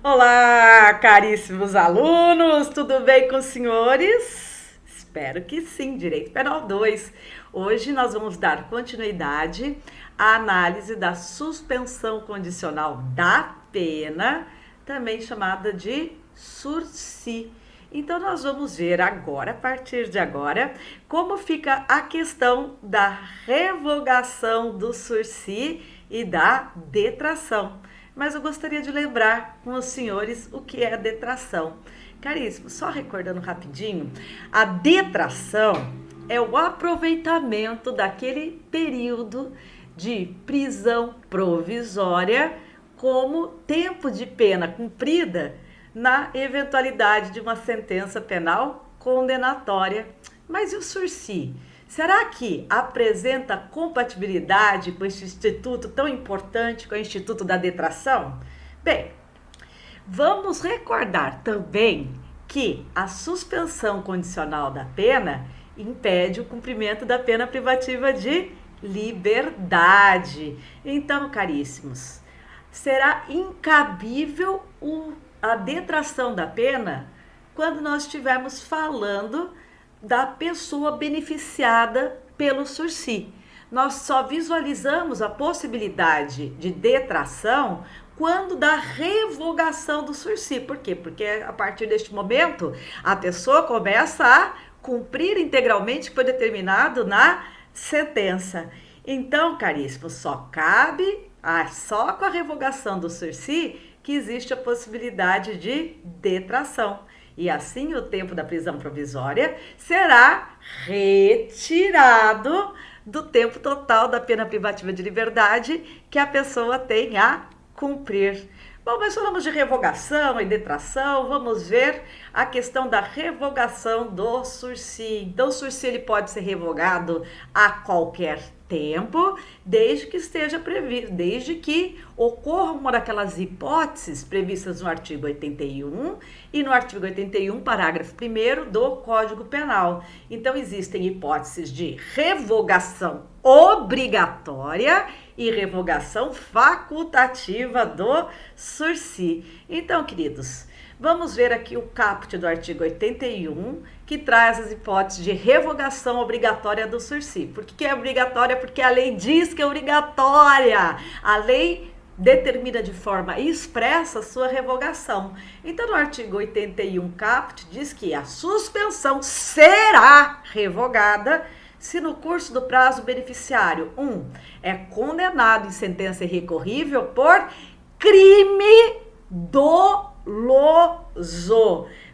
Olá, caríssimos alunos, tudo bem com os senhores? Espero que sim, Direito Penal 2. Hoje nós vamos dar continuidade à análise da suspensão condicional da pena, também chamada de sursi. Então nós vamos ver agora, a partir de agora, como fica a questão da revogação do sursi e da detração. Mas eu gostaria de lembrar com os senhores o que é a detração. Caríssimo, só recordando rapidinho, a detração é o aproveitamento daquele período de prisão provisória como tempo de pena cumprida na eventualidade de uma sentença penal condenatória. Mas e o sursi? Será que apresenta compatibilidade com esse instituto tão importante, com o Instituto da Detração? Bem, vamos recordar também que a suspensão condicional da pena impede o cumprimento da pena privativa de liberdade. Então, caríssimos, será incabível a detração da pena quando nós estivermos falando da pessoa beneficiada pelo sursi. Nós só visualizamos a possibilidade de detração quando da revogação do sursi. Por quê? Porque a partir deste momento a pessoa começa a cumprir integralmente o que foi determinado na sentença. Então, caríssimo, só cabe só com a revogação do sursi que existe a possibilidade de detração. E assim o tempo da prisão provisória será retirado do tempo total da pena privativa de liberdade que a pessoa tem a cumprir. Bom, mas falamos de revogação e detração, vamos ver a questão da revogação do sursi. Então, o sursi ele pode ser revogado a qualquer tempo, desde que esteja previsto, desde que ocorra uma daquelas hipóteses previstas no artigo 81 e no artigo 81, parágrafo 1º do Código Penal. Então, existem hipóteses de revogação obrigatória e revogação facultativa do sursi. Então, queridos, vamos ver aqui o caput do artigo 81, que traz as hipóteses de revogação obrigatória do sursi. Por que é obrigatória? Porque a lei diz que é obrigatória. A lei determina de forma expressa a sua revogação. Então, no artigo 81 caput, diz que a suspensão será revogada se no curso do prazo o beneficiário 1. É condenado em sentença irrecorrível por crime doloso,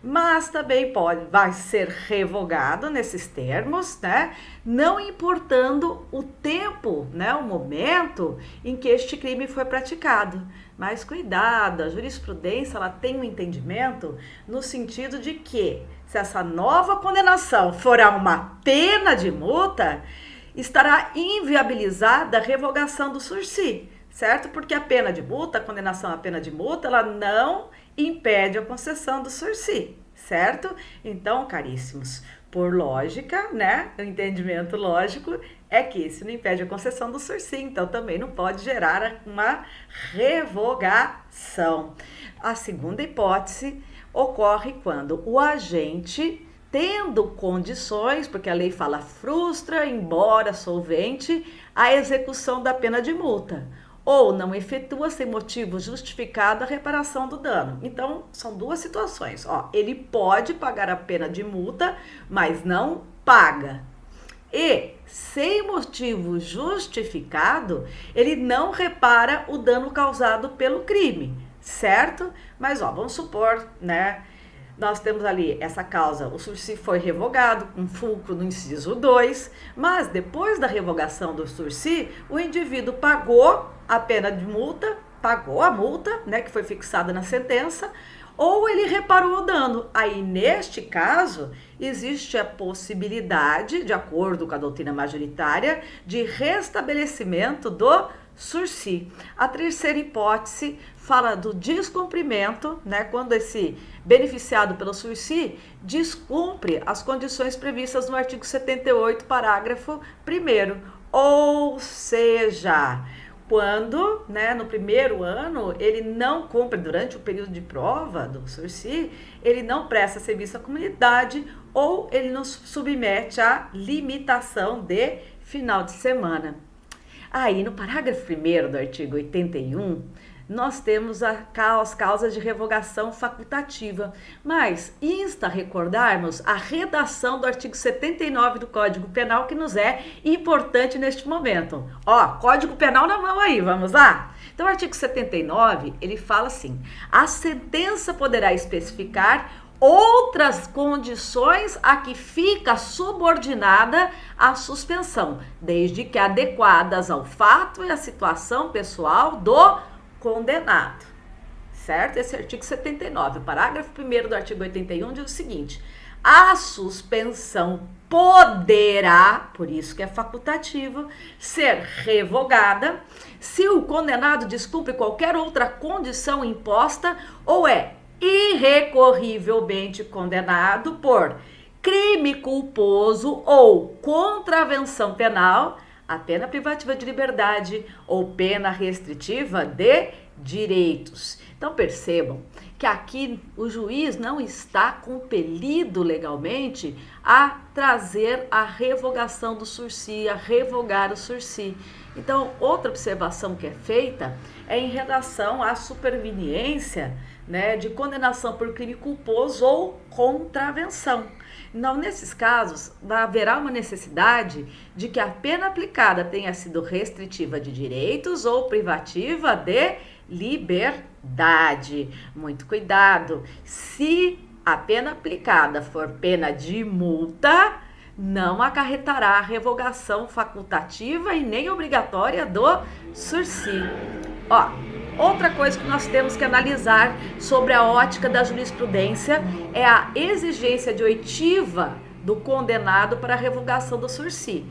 mas também vai ser revogado nesses termos, né? Não importando o tempo, né? O momento em que este crime foi praticado. Mas cuidado, a jurisprudência ela tem um entendimento no sentido de que se essa nova condenação for a uma pena de multa, estará inviabilizada a revogação do sursi, certo? Porque a pena de multa, a condenação à pena de multa, ela não impede a concessão do sursi, certo? Então, caríssimos, por lógica, né? O entendimento lógico é que isso não impede a concessão do sursi, então também não pode gerar uma revogação. A segunda hipótese ocorre quando o agente, tendo condições, porque a lei fala frustra, embora solvente, a execução da pena de multa, ou não efetua sem motivo justificado a reparação do dano. Então, são duas situações. Ele pode pagar a pena de multa, mas não paga. E, sem motivo justificado, ele não repara o dano causado pelo crime, certo? Mas, vamos supor, né? Nós temos ali essa causa, o sursi foi revogado com fulcro no inciso 2, mas depois da revogação do sursi, o indivíduo pagou a pena de multa, pagou a multa, né, que foi fixada na sentença, ou ele reparou o dano. Aí, neste caso, existe a possibilidade, de acordo com a doutrina majoritária, de restabelecimento do sursi. A terceira hipótese fala do descumprimento, né, quando esse beneficiado pelo sursi descumpre as condições previstas no artigo 78, parágrafo 1º. Ou seja, quando, né, no primeiro ano, ele não cumpre, durante o período de prova do SURSI, ele não presta serviço à comunidade ou ele nos submete à limitação de final de semana. Aí, no parágrafo 1º do artigo 81, nós temos as causas de revogação facultativa, mas insta a recordarmos a redação do artigo 79 do Código Penal, que nos é importante neste momento. Ó, Código Penal na mão aí, vamos lá? Então, o artigo 79, ele fala assim: a sentença poderá especificar outras condições a que fica subordinada a suspensão, desde que adequadas ao fato e à situação pessoal do condenado, certo? Esse artigo 79, o parágrafo 1º do artigo 81 diz o seguinte: a suspensão poderá, por isso que é facultativa, ser revogada se o condenado descumpre qualquer outra condição imposta ou é irrecorrivelmente condenado por crime culposo ou contravenção penal, a pena privativa de liberdade ou pena restritiva de direitos. Então percebam que aqui o juiz não está compelido legalmente a trazer a revogação do SURSI, a revogar o SURSI. Então, outra observação que é feita é em relação à superveniência, né, de condenação por crime culposo ou contravenção. Então, nesses casos, haverá uma necessidade de que a pena aplicada tenha sido restritiva de direitos ou privativa de liberdade. Muito cuidado. Se a pena aplicada for pena de multa, não acarretará a revogação facultativa e nem obrigatória do SURSI. Ó, outra coisa que nós temos que analisar sobre a ótica da jurisprudência é a exigência de oitiva do condenado para a revogação do SURSI.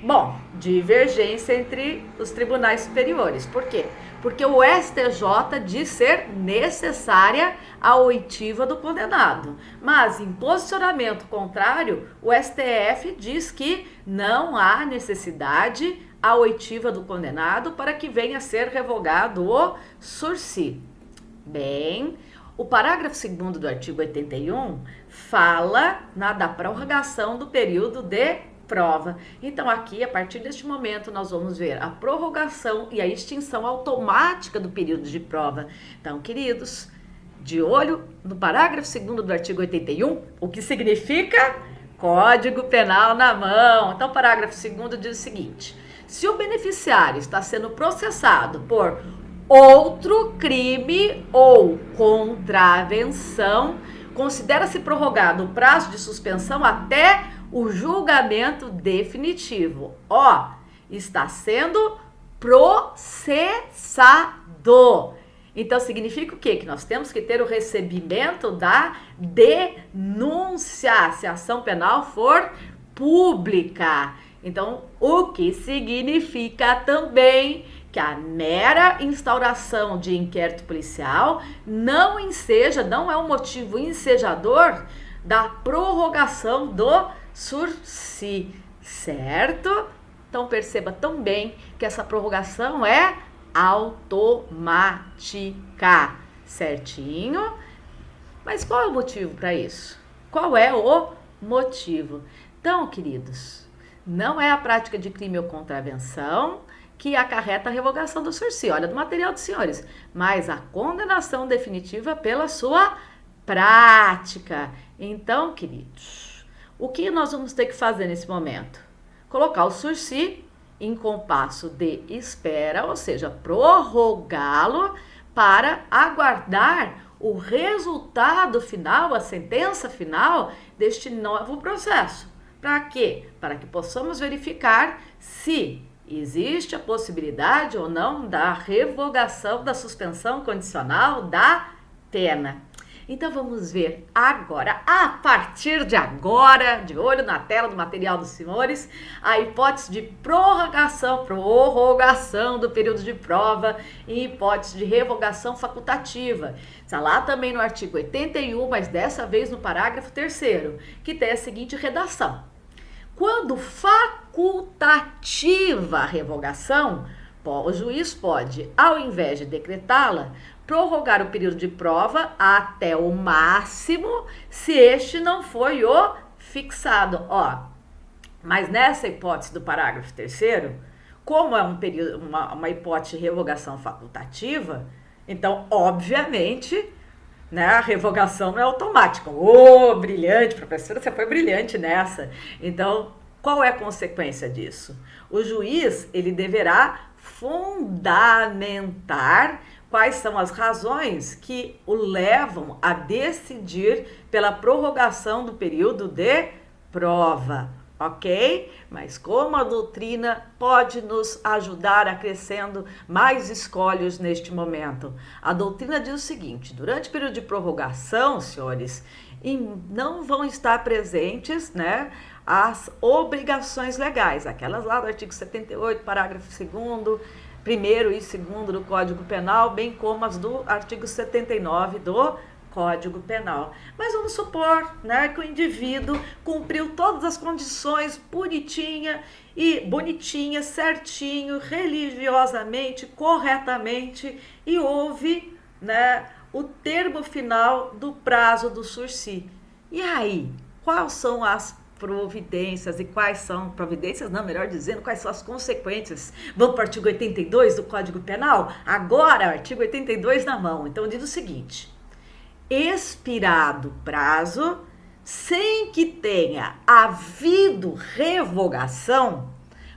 Bom, divergência entre os tribunais superiores. Por quê? Porque o STJ diz ser necessária a oitiva do condenado. Mas, em posicionamento contrário, o STF diz que não há necessidade a oitiva do condenado para que venha a ser revogado o SURSI. Bem, o parágrafo 2º do artigo 81 fala da prorrogação do período de prova. Então, aqui, a partir deste momento, nós vamos ver a prorrogação e a extinção automática do período de prova. Então, queridos, de olho no parágrafo 2º do artigo 81, o que significa Código Penal na mão. Então, o parágrafo 2º diz o seguinte: se o beneficiário está sendo processado por outro crime ou contravenção, considera-se prorrogado o prazo de suspensão até o julgamento definitivo. Ó, está sendo processado. Então, significa o quê? Que nós temos que ter o recebimento da denúncia, se a ação penal for pública. Então, o que significa também que a mera instauração de inquérito policial não é um motivo ensejador da prorrogação do SURSI, certo? Então perceba também que essa prorrogação é automática, certinho? Mas qual é o motivo para isso? Qual é o motivo? Então, queridos, não é a prática de crime ou contravenção que acarreta a revogação do SURSI, olha do material dos senhores, mas a condenação definitiva pela sua prática. Então, queridos, o que nós vamos ter que fazer nesse momento? Colocar o SURSI em compasso de espera, ou seja, prorrogá-lo para aguardar o resultado final, a sentença final deste novo processo. Para quê? Para que possamos verificar se existe a possibilidade ou não da revogação da suspensão condicional da pena. Então vamos ver agora, a partir de agora, de olho na tela do material dos senhores, a hipótese de prorrogação do período de prova e hipótese de revogação facultativa. Está lá também no artigo 81, mas dessa vez no parágrafo 3º, que tem a seguinte redação: quando facultativa a revogação, O juiz pode, ao invés de decretá-la, prorrogar o período de prova até o máximo, se este não foi o fixado. Mas nessa hipótese do parágrafo 3º, como é uma hipótese de revogação facultativa, então, obviamente, né, a revogação não é automática. Brilhante, professora, você foi brilhante nessa. Então, qual é a consequência disso? O juiz, ele deverá fundamentar quais são as razões que o levam a decidir pela prorrogação do período de prova. Ok? Mas como a doutrina pode nos ajudar acrescendo mais escolhos neste momento? A doutrina diz o seguinte: durante o período de prorrogação, senhores, não vão estar presentes, né, as obrigações legais, aquelas lá do artigo 78, parágrafo 2º, 1º e 2º do Código Penal, bem como as do artigo 79 do Código Penal. Mas vamos supor, né, que o indivíduo cumpriu todas as condições bonitinha, certinho, religiosamente, corretamente, e houve, né, o termo final do prazo do sursi. E aí, quais são as providências melhor dizendo, quais são as consequências? Vamos para o artigo 82 do Código Penal? Agora, artigo 82 na mão. Então, diz o seguinte: expirado o prazo, sem que tenha havido revogação,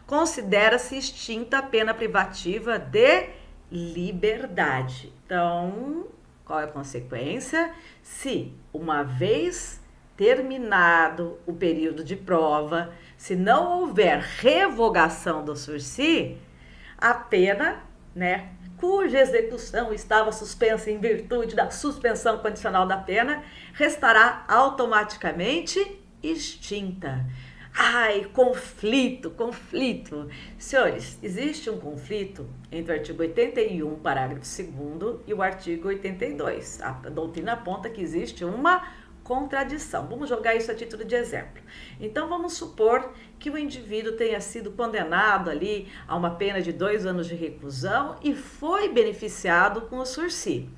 considera-se extinta a pena privativa de liberdade. Então, qual é a consequência? Se, uma vez terminado o período de prova, se não houver revogação do sursi, a pena, né, cuja execução estava suspensa em virtude da suspensão condicional da pena, restará automaticamente extinta. Conflito. Senhores, existe um conflito entre o artigo 81, parágrafo 2º, e o artigo 82. A doutrina aponta que existe uma contradição. Vamos jogar isso a título de exemplo. Então, vamos supor que o indivíduo tenha sido condenado ali a uma pena de 2 anos de reclusão e foi beneficiado com o sursi.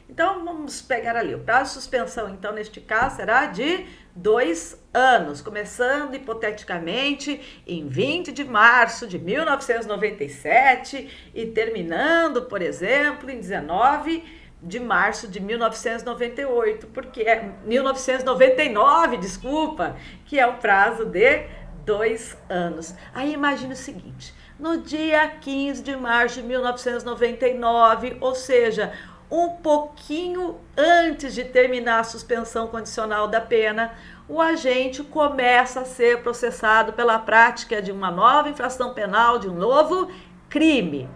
Então, vamos pegar ali. O prazo de suspensão, então, neste caso, será de 2 anos, começando, hipoteticamente, em 20 de março de 1997 e terminando, por exemplo, em 19 de março de 1998, porque é 1999, desculpa, que é o prazo de 2 anos. Aí imagine o seguinte: no dia 15 de março de 1999, ou seja, um pouquinho antes de terminar a suspensão condicional da pena, o agente começa a ser processado pela prática de uma nova infração penal, de um novo crime.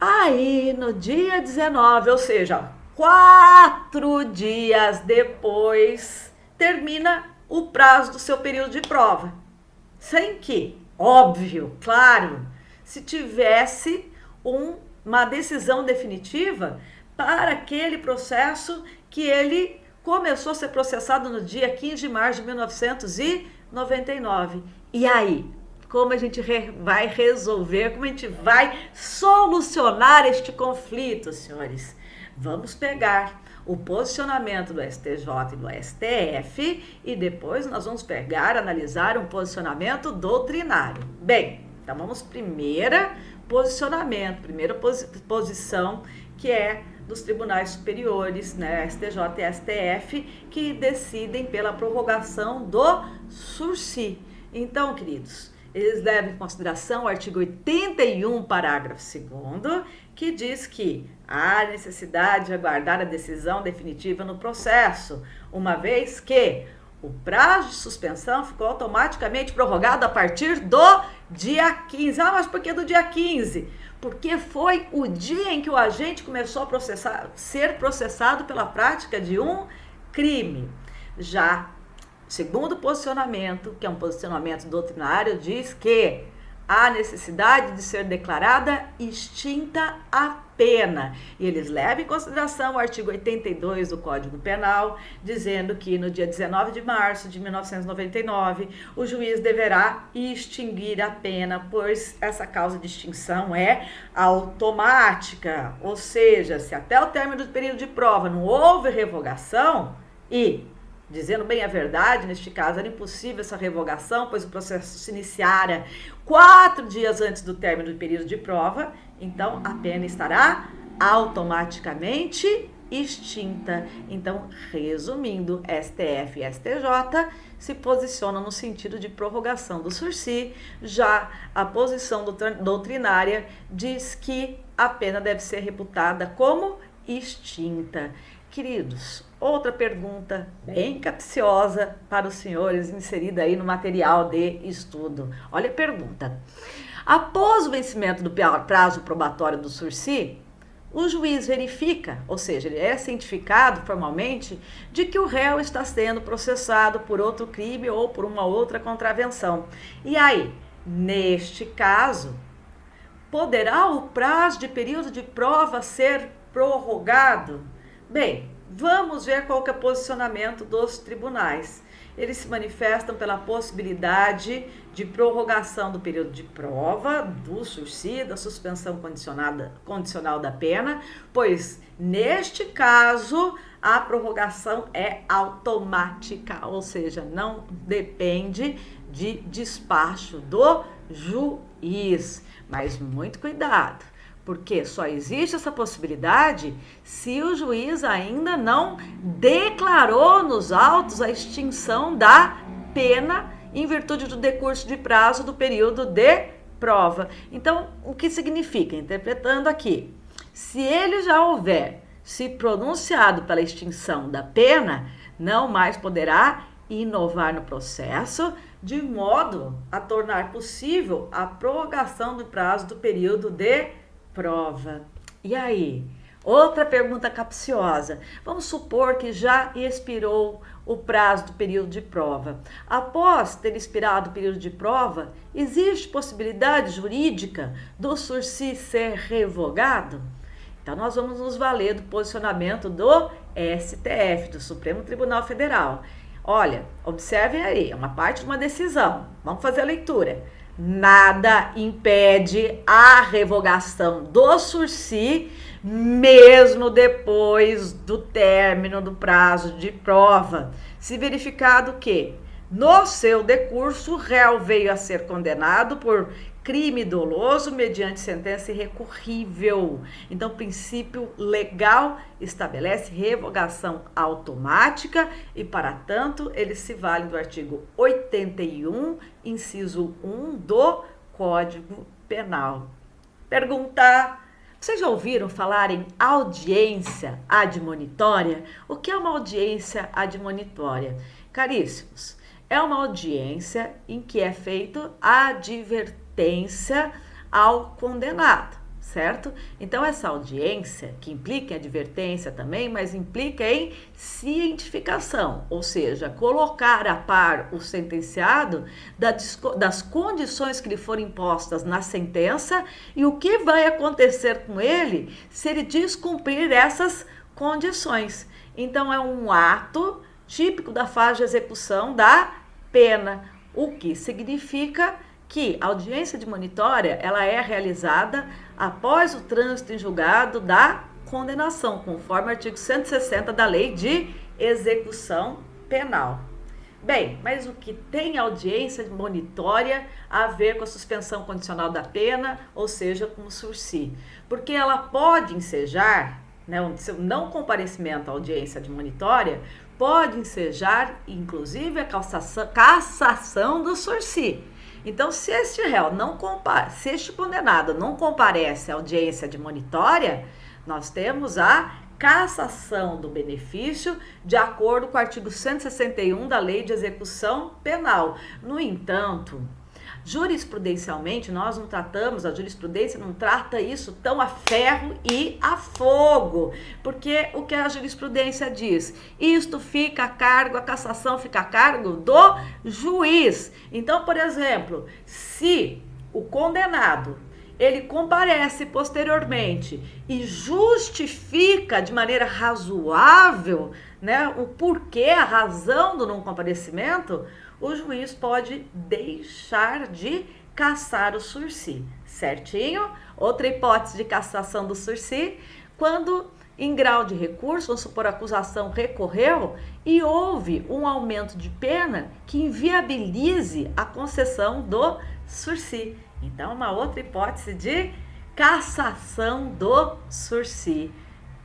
Aí, no dia 19, ou seja, 4 dias depois, termina o prazo do seu período de prova. Sem que, óbvio, claro, se tivesse uma decisão definitiva para aquele processo que ele começou a ser processado no dia 15 de março de 1999. E aí? Como a gente vai resolver, como a gente vai solucionar este conflito, senhores? Vamos pegar o posicionamento do STJ e do STF e depois nós vamos analisar um posicionamento doutrinário. Bem, então vamos primeira posição, que é dos tribunais superiores, né, STJ e STF, que decidem pela prorrogação do sursi. Então, queridos, eles levam em consideração o artigo 81, parágrafo 2º, que diz que há necessidade de aguardar a decisão definitiva no processo, uma vez que o prazo de suspensão ficou automaticamente prorrogado a partir do dia 15. Mas por que do dia 15? Porque foi o dia em que o agente começou a ser processado pela prática de um crime. Já segundo posicionamento, que é um posicionamento doutrinário, diz que há necessidade de ser declarada extinta a pena. E eles levam em consideração o artigo 82 do Código Penal, dizendo que no dia 19 de março de 1999, o juiz deverá extinguir a pena, pois essa causa de extinção é automática. Ou seja, se até o término do período de prova não houve revogação e, dizendo bem a verdade, neste caso era impossível essa revogação, pois o processo se iniciara 4 dias antes do término do período de prova, então a pena estará automaticamente extinta. Então, resumindo, STF e STJ se posicionam no sentido de prorrogação do sursi, já a posição doutrinária diz que a pena deve ser reputada como extinta. Queridos, outra pergunta bem capciosa para os senhores, inserida aí no material de estudo. Olha a pergunta. Após o vencimento do prazo probatório do sursi, o juiz verifica, ou seja, ele é cientificado formalmente, de que o réu está sendo processado por outro crime ou por uma outra contravenção. E aí, neste caso, poderá o prazo de período de prova ser prorrogado? Bem, vamos ver qual que é o posicionamento dos tribunais. Eles se manifestam pela possibilidade de prorrogação do período de prova, do sursi, da suspensão condicional da pena, pois, neste caso, a prorrogação é automática, ou seja, não depende de despacho do juiz. Mas muito cuidado, porque só existe essa possibilidade se o juiz ainda não declarou nos autos a extinção da pena em virtude do decurso de prazo do período de prova. Então, o que significa? Interpretando aqui, se ele já houver se pronunciado pela extinção da pena, não mais poderá inovar no processo, de modo a tornar possível a prorrogação do prazo do período de prova. E aí? Outra pergunta capciosa. Vamos supor que já expirou o prazo do período de prova. Após ter expirado o período de prova, existe possibilidade jurídica do sursi ser revogado? Então, nós vamos nos valer do posicionamento do STF, do Supremo Tribunal Federal. Olha, observem aí, é uma parte de uma decisão. Vamos fazer a leitura. Nada impede a revogação do sursi, mesmo depois do término do prazo de prova, se verificado que, no seu decurso, o réu veio a ser condenado por crime doloso mediante sentença irrecorrível. Então, o princípio legal estabelece revogação automática e, para tanto, ele se vale do artigo 81, inciso 1 do Código Penal. Pergunta: vocês já ouviram falar em audiência admonitória? O que é uma audiência admonitória? Caríssimos, é uma audiência em que é feito a advertência ao condenado, certo? Então, essa audiência, que implica em advertência também, mas implica em cientificação, ou seja, colocar a par o sentenciado das condições que lhe foram impostas na sentença e o que vai acontecer com ele se ele descumprir essas condições. Então, é um ato típico da fase de execução da pena, o que significa que a audiência admonitória ela é realizada após o trânsito em julgado da condenação, conforme o artigo 160 da Lei de Execução Penal. Bem, mas o que tem audiência admonitória a ver com a suspensão condicional da pena, ou seja, com o sursi? Porque ela pode ensejar, né, o seu não comparecimento à audiência admonitória pode ensejar, inclusive, a cassação do sursi. Então, se este réu se este condenado não comparece à audiência admonitória, nós temos a cassação do benefício de acordo com o artigo 161 da Lei de Execução Penal. No entanto, jurisprudencialmente, a jurisprudência não trata isso tão a ferro e a fogo, porque o que a jurisprudência diz? Isto fica a cargo, a cassação fica a cargo do juiz. Então, por exemplo, se o condenado ele comparece posteriormente e justifica de maneira razoável, né, o porquê, a razão do não comparecimento, o juiz pode deixar de cassar o sursi, certinho? Outra hipótese de cassação do sursi, quando em grau de recurso, vamos supor, a acusação recorreu e houve um aumento de pena que inviabilize a concessão do sursi. Então, uma outra hipótese de cassação do sursi.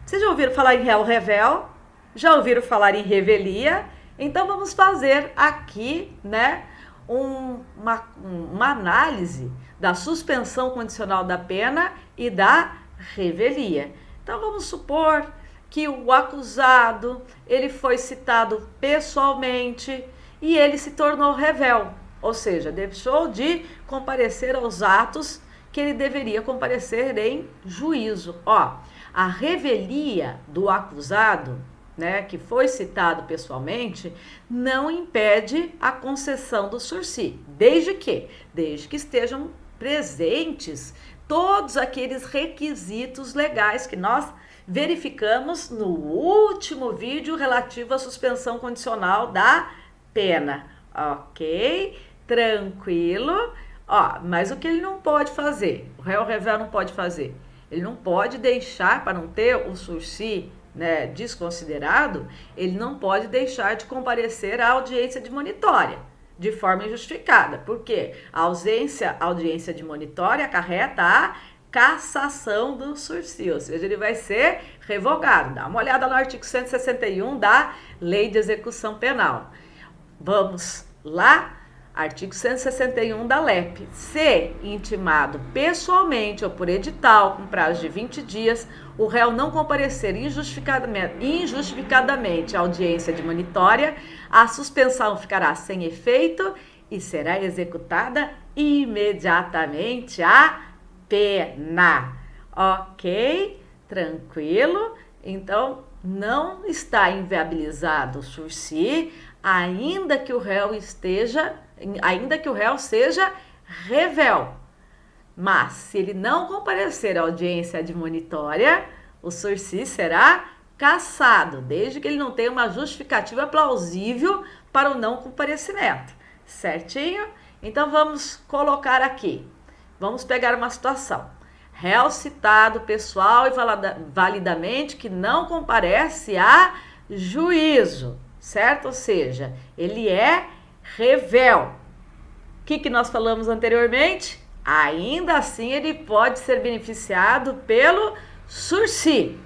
Vocês já ouviram falar em réu revel? Já ouviram falar em revelia? Então, vamos fazer aqui, né, uma análise da suspensão condicional da pena e da revelia. Então, vamos supor que o acusado, ele foi citado pessoalmente e ele se tornou revel. Ou seja, deixou de comparecer aos atos que ele deveria comparecer em juízo. Ó, a revelia do acusado, né, que foi citado pessoalmente, não impede a concessão do sursi, desde que estejam presentes todos aqueles requisitos legais que nós verificamos no último vídeo relativo à suspensão condicional da pena. Ok? Tranquilo. Ó, mas o que ele não pode fazer? O réu revel não pode fazer. Ele não pode deixar, para não ter o sursi, né, desconsiderado, ele não pode deixar de comparecer à audiência de monitória de forma injustificada. Por quê? A audiência de monitória acarreta a cassação do sursi, ou seja, ele vai ser revogado. Dá uma olhada no artigo 161 da Lei de Execução Penal. Vamos lá? Artigo 161 da LEP. Se intimado pessoalmente ou por edital, com prazo de 20 dias, o réu não comparecer injustificadamente à audiência de monitória, a suspensão ficará sem efeito e será executada imediatamente a pena. Ok? Tranquilo? Então, não está inviabilizado o sursi, ainda que o réu seja revel. Mas, se ele não comparecer à audiência admonitória, o sursi será cassado, desde que ele não tenha uma justificativa plausível para o não comparecimento. Certinho? Então, vamos colocar aqui. Vamos pegar uma situação. Réu citado pessoal e validamente que não comparece a juízo, certo? Ou seja, ele é revel. O que nós falamos anteriormente? Ainda assim, ele pode ser beneficiado pelo sursi.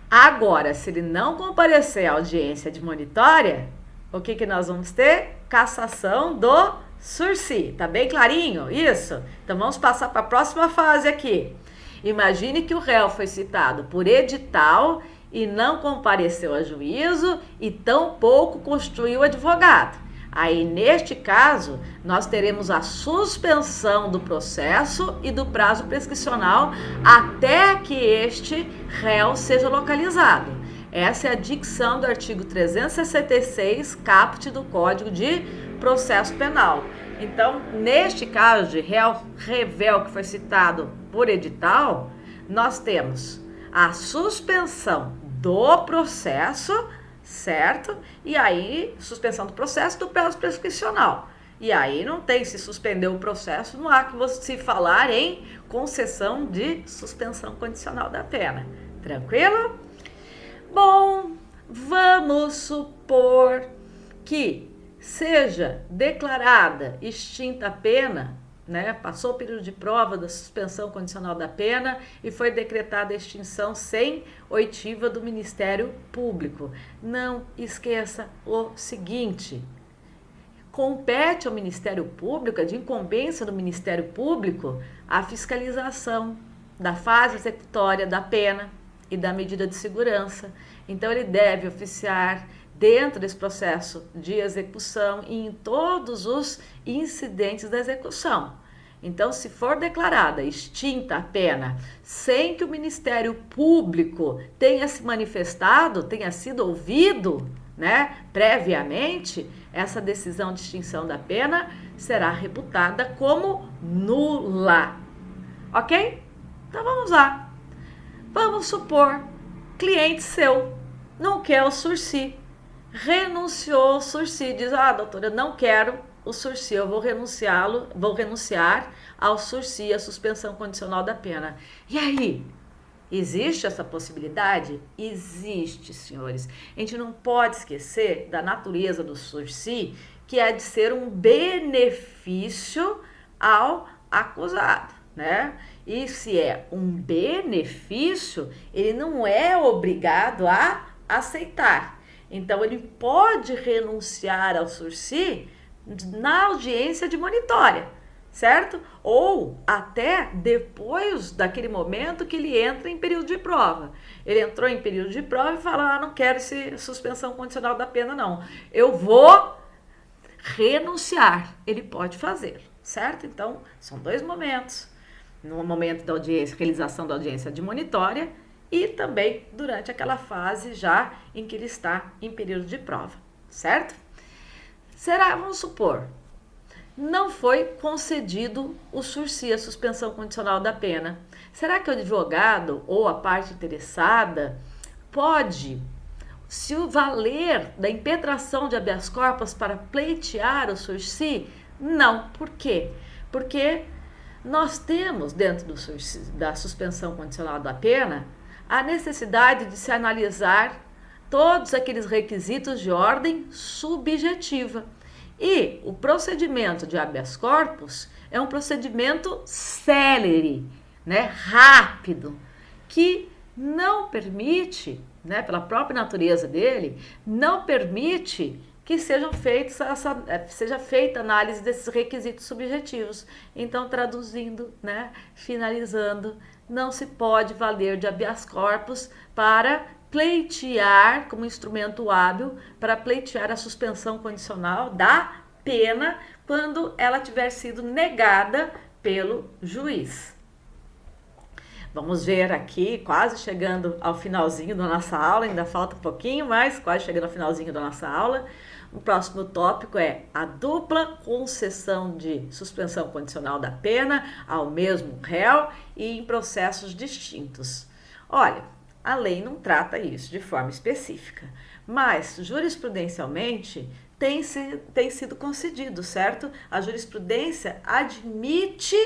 Agora, se ele não comparecer à audiência de monitória, o que nós vamos ter? Cassação do sursi. Tá bem clarinho? Isso? Então, vamos passar para a próxima fase aqui. Imagine que o réu foi citado por edital e não compareceu a juízo e tampouco constituiu advogado. Aí, neste caso, nós teremos a suspensão do processo e do prazo prescricional até que este réu seja localizado. Essa é a dicção do artigo 366, caput do Código de Processo Penal. Então, neste caso de réu revel que foi citado por edital, nós temos a suspensão do processo, certo? E aí, suspensão do processo do prazo prescricional. E aí não tem, se suspender o processo, não há que se falar em concessão de suspensão condicional da pena. Tranquilo? Bom, vamos supor que seja declarada extinta a pena, né? Passou o período de prova da suspensão condicional da pena e foi decretada a extinção sem oitiva do Ministério Público. Não esqueça o seguinte: compete ao Ministério Público, é de incumbência do Ministério Público, a fiscalização da fase executória da pena e da medida de segurança. Então, ele deve oficiar dentro desse processo de execução e em todos os incidentes da execução. Então, se for declarada extinta a pena sem que o Ministério Público tenha se manifestado, tenha sido ouvido, né, previamente, essa decisão de extinção da pena será reputada como nula. Ok? Então vamos lá. Vamos supor, cliente seu não quer o sursi, renunciou ao sursi, diz, doutora, eu não quero o sursi, eu vou renunciar ao sursi, a suspensão condicional da pena. E aí? Existe essa possibilidade? Existe, senhores. A gente não pode esquecer da natureza do sursi, que é de ser um benefício ao acusado, né? E se é um benefício, ele não é obrigado a aceitar. Então, ele pode renunciar ao sursi na audiência de monitória, certo? Ou até depois daquele momento que ele entra em período de prova. Ele entrou em período de prova e fala, não quero essa suspensão condicional da pena, não. Eu vou renunciar. Ele pode fazer, certo? Então, são dois momentos. No momento da audiência, realização da audiência de monitória e também durante aquela fase já em que ele está em período de prova, certo? Vamos supor, não foi concedido o sursi, a suspensão condicional da pena. Será que o advogado ou a parte interessada pode se valer da impetração de habeas corpus para pleitear o sursi? Não. Por quê? Porque nós temos dentro da suspensão condicional da pena a necessidade de se analisar todos aqueles requisitos de ordem subjetiva. E o procedimento de habeas corpus é um procedimento célere, né, rápido, que não permite, né, pela própria natureza dele, não permite que seja feita análise desses requisitos subjetivos. Então, traduzindo, né, finalizando, não se pode valer de habeas corpus para pleitear, como instrumento hábil, para pleitear a suspensão condicional da pena quando ela tiver sido negada pelo juiz. Vamos ver aqui, quase chegando ao finalzinho da nossa aula, ainda falta um pouquinho, mas quase chegando ao finalzinho da nossa aula. O próximo tópico é a dupla concessão de suspensão condicional da pena ao mesmo réu e em processos distintos. Olha, a lei não trata isso de forma específica, mas jurisprudencialmente tem sido concedido, certo? A jurisprudência admite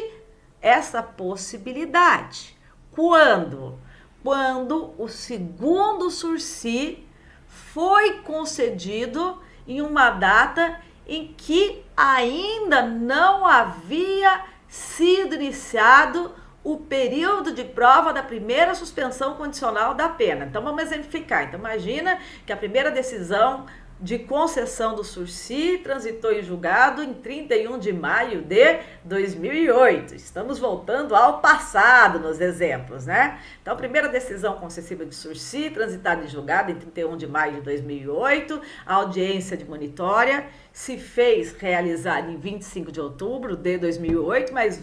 essa possibilidade. Quando? Quando o segundo sursi foi concedido em uma data em que ainda não havia sido iniciado o período de prova da primeira suspensão condicional da pena. Então, vamos exemplificar. Então, imagina que a primeira decisão de concessão do sursi transitou em julgado em 31 de maio de 2008. Estamos voltando ao passado nos exemplos, né? Então, primeira decisão concessiva de sursi transitada em julgado em 31 de maio de 2008, a audiência de monitória se fez realizada em 25 de outubro de 2008, mas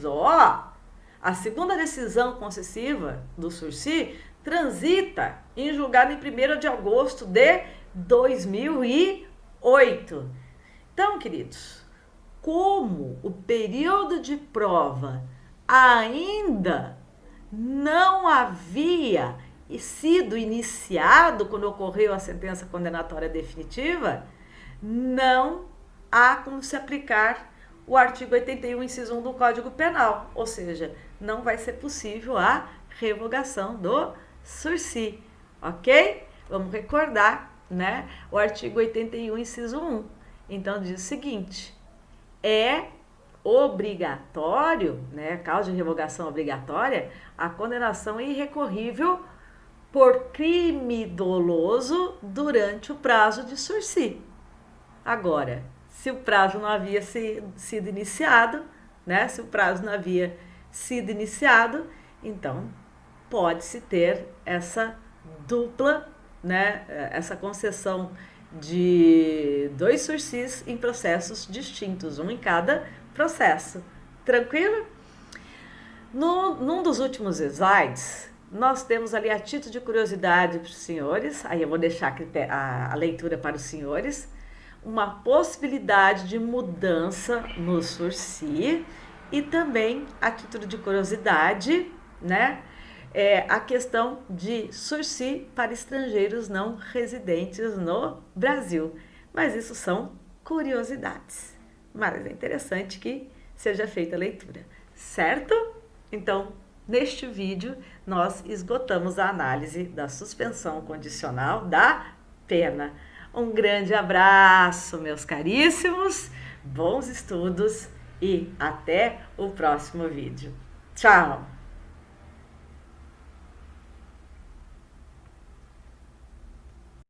a segunda decisão concessiva do sursi transita em julgado em 1º de agosto de 2008. Então, queridos, como o período de prova ainda não havia sido iniciado quando ocorreu a sentença condenatória definitiva, não há como se aplicar o artigo 81, inciso 1 do Código Penal, ou seja, não vai ser possível a revogação do sursi, ok? Vamos recordar, né, o artigo 81, inciso 1. Então, diz o seguinte, é obrigatório, né, causa de revogação obrigatória, a condenação irrecorrível por crime doloso durante o prazo de sursi. Agora, se o prazo não havia sido iniciado, né, então pode-se ter essa dupla, né, essa concessão de 2 sursis em processos distintos, um em cada processo. Tranquilo? Num dos últimos slides, nós temos ali a título de curiosidade para os senhores, aí eu vou deixar a leitura para os senhores, uma possibilidade de mudança no sursi e também, a título de curiosidade, né? A questão de sursi para estrangeiros não residentes no Brasil. Mas isso são curiosidades. Mas é interessante que seja feita a leitura, certo? Então, neste vídeo, nós esgotamos a análise da suspensão condicional da pena. Um grande abraço, meus caríssimos, bons estudos e até o próximo vídeo. Tchau!